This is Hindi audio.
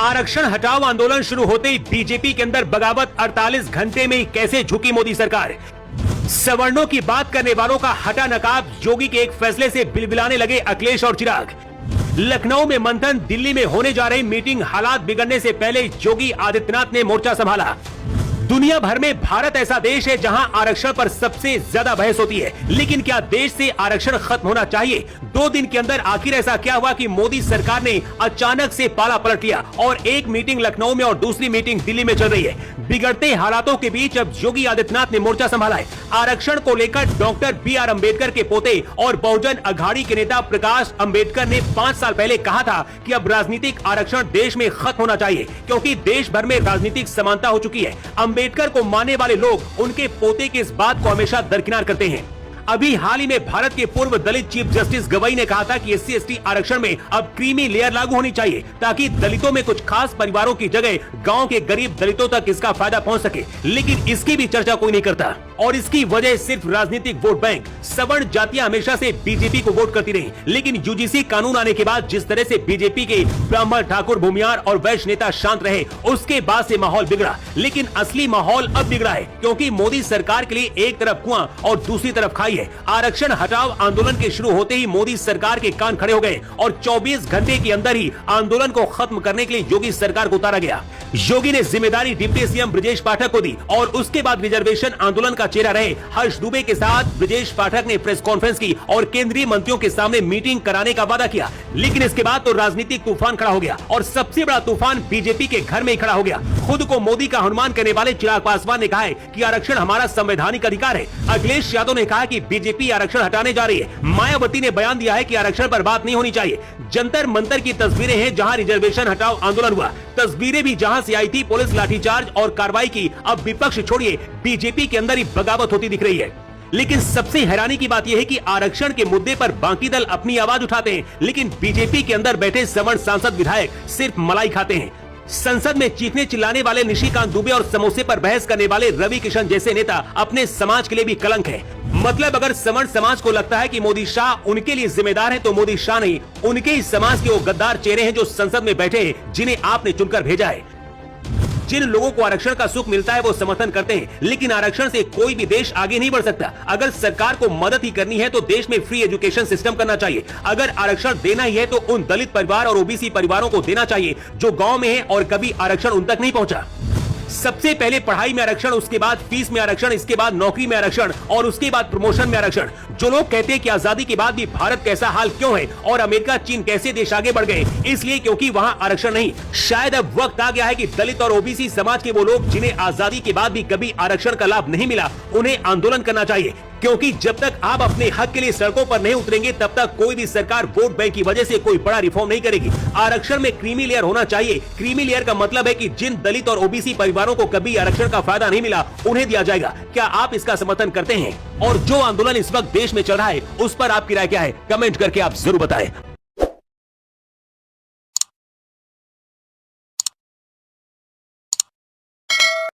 आरक्षण हटाओ आंदोलन शुरू होते ही बीजेपी के अंदर बगावत 48 घंटे में ही कैसे झुकी मोदी सरकार। सवर्णों की बात करने वालों का हटा नकाब, योगी के एक फैसले से बिलबिलाने लगे अखिलेश और चिराग। लखनऊ में मंथन, दिल्ली में होने जा रही मीटिंग, हालात बिगड़ने से पहले योगी आदित्यनाथ ने मोर्चा संभाला। दुनिया भर में भारत ऐसा देश है जहां आरक्षण पर सबसे ज्यादा बहस होती है, लेकिन क्या देश से आरक्षण खत्म होना चाहिए? 2 दिन के अंदर आखिर ऐसा क्या हुआ कि मोदी सरकार ने अचानक से पाला पलट लिया और एक मीटिंग लखनऊ में और दूसरी मीटिंग दिल्ली में चल रही है। बिगड़ते हालातों के बीच अब योगी आदित्यनाथ ने मोर्चा संभाला है। आरक्षण को लेकर डॉक्टर BR अम्बेडकर के पोते और बहुजन अघाड़ी के नेता प्रकाश अम्बेडकर ने 5 साल पहले कहा था कि अब राजनीतिक आरक्षण देश में खत्म होना चाहिए, क्योंकि देश भर में राजनीतिक समानता हो चुकी है। अम्बेडकर को मानने वाले लोग उनके पोते की इस बात को हमेशा दरकिनार करते हैं। अभी हाल ही में भारत के पूर्व दलित चीफ जस्टिस गवई ने कहा था कि SC/ST आरक्षण में अब क्रीमी लेयर लागू होनी चाहिए, ताकि दलितों में कुछ खास परिवारों की जगह गांव के गरीब दलितों तक इसका फायदा पहुंच सके, लेकिन इसकी भी चर्चा कोई नहीं करता। और इसकी वजह सिर्फ राजनीतिक वोट बैंक। सवर्ण जातियां हमेशा से बीजेपी को वोट करती रही, लेकिन UGC कानून आने के बाद जिस तरह से बीजेपी के ब्राह्मण, ठाकुर, भूमियार और वैश्य नेता शांत रहे, उसके बाद से माहौल बिगड़ा। लेकिन असली माहौल अब बिगड़ा है, क्योंकि मोदी सरकार के लिए एक तरफ कुआं और दूसरी तरफ खाई है। आरक्षण हटाओ आंदोलन के शुरू होते ही मोदी सरकार के कान खड़े हो गए और 24 घंटे के अंदर ही आंदोलन को खत्म करने के लिए योगी सरकार को उतारा गया। योगी ने जिम्मेदारी डिप्टी CM ब्रजेश पाठक को दी और उसके बाद रिजर्वेशन आंदोलन का चेहरा रहे हर्ष दुबे के साथ ब्रजेश पाठक ने प्रेस कॉन्फ्रेंस की और केंद्रीय मंत्रियों के सामने मीटिंग कराने का वादा किया। लेकिन इसके बाद तो राजनीतिक तूफान खड़ा हो गया और सबसे बड़ा तूफान बीजेपी के घर में ही खड़ा हो गया। खुद को मोदी का हनुमान कहने वाले चिराग पासवान ने कहा है कि आरक्षण हमारा संवैधानिक अधिकार है। अखिलेश यादव ने कहा कि बीजेपी आरक्षण हटाने जा रही है। मायावती ने बयान दिया है कि आरक्षण पर बात नहीं होनी चाहिए। जंतर मंतर की तस्वीरें हैं जहां रिजर्वेशन हटाओ आंदोलन हुआ, तस्वीरें भी जहां से आई थी पुलिस लाठीचार्ज और कार्रवाई की। अब विपक्ष छोड़िए, बीजेपी के अंदर ही बगावत होती दिख रही है। लेकिन सबसे हैरानी की बात यह है कि आरक्षण के मुद्दे पर बाकी दल अपनी आवाज उठाते हैं, लेकिन बीजेपी के अंदर बैठे सवर्ण सांसद विधायक सिर्फ मलाई खाते हैं। संसद में चीखने चिल्लाने वाले निशिकांत दुबे और समोसे पर बहस करने वाले रवि किशन जैसे नेता अपने समाज के लिए भी कलंक है। मतलब अगर सवर्ण समाज को लगता है कि मोदी शाह उनके लिए जिम्मेदार है, तो मोदी शाह नहीं, उनके ही समाज के वो गद्दार चेहरे हैं जो संसद में बैठे हैं, जिन्हें आपने चुनकर भेजा है। जिन लोगों को आरक्षण का सुख मिलता है वो समर्थन करते हैं, लेकिन आरक्षण से कोई भी देश आगे नहीं बढ़ सकता। अगर सरकार को मदद ही करनी है तो देश में फ्री एजुकेशन सिस्टम करना चाहिए। अगर आरक्षण देना ही है तो उन दलित परिवार और OBC परिवारों को देना चाहिए जो गांव में है और कभी आरक्षण उन तक नहीं पहुंचा। सबसे पहले पढ़ाई में आरक्षण, उसके बाद फीस में आरक्षण, इसके बाद नौकरी में आरक्षण और उसके बाद प्रमोशन में आरक्षण। जो लोग कहते हैं कि आजादी के बाद भी भारत कैसा हाल क्यों है और अमेरिका, चीन कैसे देश आगे बढ़ गए, इसलिए क्योंकि वहां आरक्षण नहीं। शायद अब वक्त आ गया है कि दलित और OBC समाज के वो लोग जिन्हें आजादी के बाद भी कभी आरक्षण का लाभ नहीं मिला, उन्हें आंदोलन करना चाहिए, क्योंकि जब तक आप अपने हक के लिए सड़कों पर नहीं उतरेंगे तब तक कोई भी सरकार वोट बैंक की वजह से कोई बड़ा रिफॉर्म नहीं करेगी। आरक्षण में क्रीमी लेयर होना चाहिए। क्रीमी लेयर का मतलब है कि जिन दलित और OBC परिवारों को कभी आरक्षण का फायदा नहीं मिला, उन्हें दिया जाएगा। क्या आप इसका समर्थन करते हैं? और जो आंदोलन इस वक्त देश में चल रहा है, उस पर आपकी राय क्या है? कमेंट करके आप जरूर बताएं।